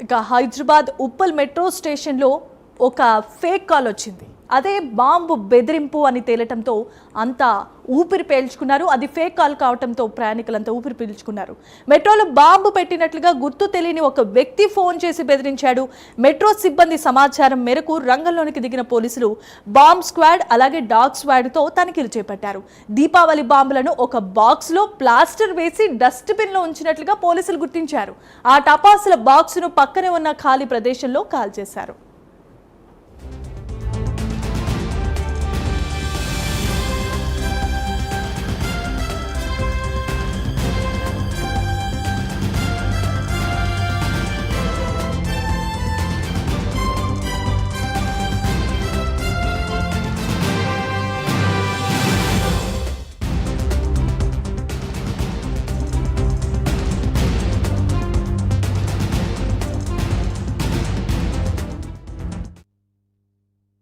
ఇక హైదరాబాద్ ఉప్పల్ మెట్రో స్టేషన్లో ఒక ఫేక్ కాల్ వచ్చింది. అదే బాంబు బెదిరింపు అని తేలటంతో అంతా ఊపిరి పీల్చుకున్నారు. అది ఫేక్ కాల్ కావడంతో ప్రయాణికులంతా ఊపిరి పీల్చుకున్నారు. మెట్రోలో బాంబు పెట్టినట్లుగా గుర్తు తెలియని ఒక వ్యక్తి ఫోన్ చేసి బెదిరించాడు. మెట్రో సిబ్బంది సమాచారం మేరకు రంగంలోనికి దిగిన పోలీసులు బాంబ్ స్క్వాడ్ అలాగే డాగ్ స్క్వాడ్తో తనిఖీలు చేపట్టారు. దీపావళి బాంబులను ఒక బాక్స్లో ప్లాస్టర్ వేసి డస్ట్బిన్లో ఉంచినట్లుగా పోలీసులు గుర్తించారు. ఆ టపాసుల బాక్సును పక్కనే ఉన్న ఖాళీ ప్రదేశంలో కాల్చేశారు.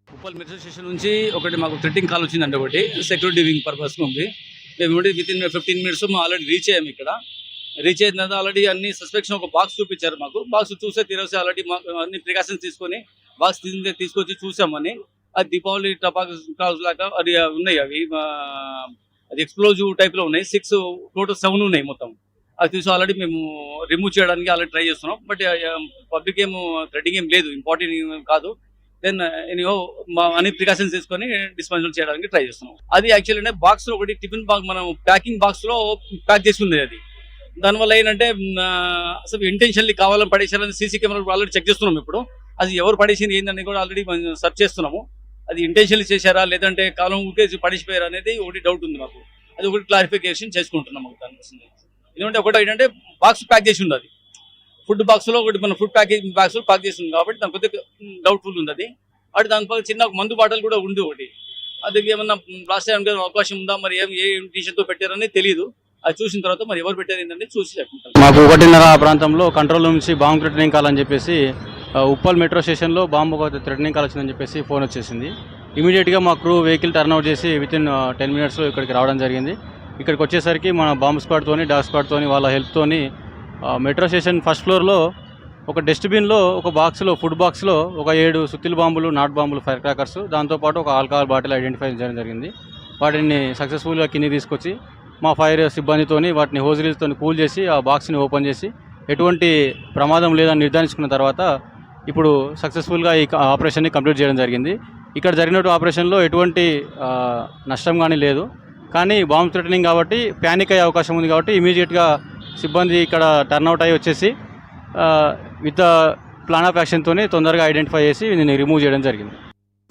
ఉప్పల్ మెట్రో స్టేషన్ నుంచి ఒకటి మాకు థ్రెటింగ్ కాల్ వచ్చిందండి. ఒకటి సెక్యూరిటీ వింగ్ పర్పస్ ఉంది. మేము వితిన్ 15 minutes ఆల్రెడీ రీచ్ అయ్యాము. ఇక్కడ రీచ్ అయిన తర్వాత ఆల్రెడీ అన్ని సస్పెక్షన్ ఒక బాక్స్ చూపించారు మాకు. బాక్స్ చూస్తే తీరవసి ఆల్రెడీ అన్ని ప్రికాషన్స్ తీసుకొని బాక్స్ తీసుకొచ్చి చూసామని. అది దీపావళి టపాకాల్స్ లాగా అది ఉన్నాయి. అవి అది ఎక్స్ప్లోజివ్ టైప్లో ఉన్నాయి. 6 టోటల్ 7 ఉన్నాయి మొత్తం. అది చూసి ఆల్రెడీ మేము రిమూవ్ చేయడానికి ఆల్రెడీ ట్రై చేస్తున్నాం. బట్ పబ్లిక్ ఏమో థ్రెటింగ్ ఏం లేదు, ఇంపార్టెంట్ కాదు. దెన్ ఎనీహో అన్ని ప్రికాషన్స్ తీసుకొని డిస్పోజల్ చేయడానికి ట్రై చేస్తున్నాం. అది యాక్చువల్లీ బాక్స్ లో ఒకటి టిఫిన్ బాక్స్ మనం ప్యాకింగ్ బాక్స్ లో ప్యాక్ చేసి ఉంది. అది దానివల్ల ఏంటంటే అసలు ఇంటెన్షన్లీ కావాలని పడేసారని సీసీ కెమెరా ఆల్రెడీ చెక్ చేస్తున్నాం. ఇప్పుడు అది ఎవరు పడేసింది ఏందని కూడా ఆల్రెడీ సెర్చ్ చేస్తున్నాము. అది ఇంటెన్షన్లీ చేశారా లేదంటే కాలం ఊకేసి పడేసిపోయారా అనేది ఒకటి డౌట్ ఉంది మాకు. అది ఒకటి క్లారిఫికేషన్ చేసుకుంటున్నాం మాకు దానికోసం. ఎందుకంటే ఒకటి ఏంటంటే బాక్స్ ప్యాక్ చేసి ఉంది. అది ఫుడ్ బాక్స్ లో ఒకటి మన ఫుడ్ ప్యాకేజ్ బాక్స్ లో ప్యాక్ చేస్తుంది కాబట్టి దాని కొద్దిగా డౌట్ఫుల్ ఉంది. అది అటు దానిపై చిన్న మందు బాటలు కూడా ఉంది ఒకటి. అది ఏమన్నా బ్లాస్ట్ చేయడానికి అవకాశం ఉందా, మరి ఏ ఇంటెన్షన్ తో పెట్టారని తెలియదు. అది చూసిన తర్వాత మరి ఎవరు పెట్టారు ఏంటంటే చూసి చెప్పుకుంటాం. మాకు 1:30 ప్రాంతంలో కంట్రోల్ రూమ్ నుంచి బాంబు థ్రెటనింగ్ కాల్ అని చెప్పేసి ఉప్పల్ మెట్రో స్టేషన్లో బాంబు థ్రెటనింగ్ కాల్ వచ్చిందని చెప్పేసి ఫోన్ వచ్చేసింది. ఇమీడియట్గా మా క్రూ వెహికల్ టర్న్అవుట్ చేసి వితిన్ 10 minutesలో ఇక్కడికి రావడం జరిగింది. ఇక్కడికి వచ్చేసరికి మన బాంబు స్క్వాడ్తోని డాగ్ స్క్వాడ్తోని వాళ్ళ హెల్ప్తోని మెట్రో స్టేషన్ ఫస్ట్ ఫ్లోర్లో ఒక డస్ట్బిన్లో ఒక బాక్స్లో ఫుడ్ బాక్స్లో ఒక 7 సుత్తిల బాంబులు, నాట్ బాంబులు, ఫైర్ క్రాకర్స్, దాంతోపాటు ఒక ఆల్కహాల్ బాటిల్ ఐడెంటిఫై చేయడం జరిగింది. వాటిని సక్సెస్ఫుల్గా కింది తీసుకొచ్చి మా ఫైర్ సిబ్బందితోని వాటిని హోజ్రీలతో కూల్ చేసి ఆ బాక్స్ని ఓపెన్ చేసి ఎటువంటి ప్రమాదం లేదని నిర్ధారించుకున్న తర్వాత ఇప్పుడు సక్సెస్ఫుల్గా ఈ ఆపరేషన్ని కంప్లీట్ చేయడం జరిగింది. ఇక్కడ జరిగినట్టు ఆపరేషన్లో ఎటువంటి నష్టం కానీ లేదు. కానీ బాంబు థ్రెటనింగ్ కాబట్టి ప్యానిక్ అయ్యే అవకాశం ఉంది. కాబట్టి ఇమీడియట్గా సిబ్బంది ఇక్కడ టర్న్అవుట్ అయ్యి వచ్చేసి విత్ ప్లాన్ ఆఫ్ యాక్షన్తోనే తొందరగా ఐడెంటిఫై చేసి దీన్ని రిమూవ్ చేయడం జరిగింది.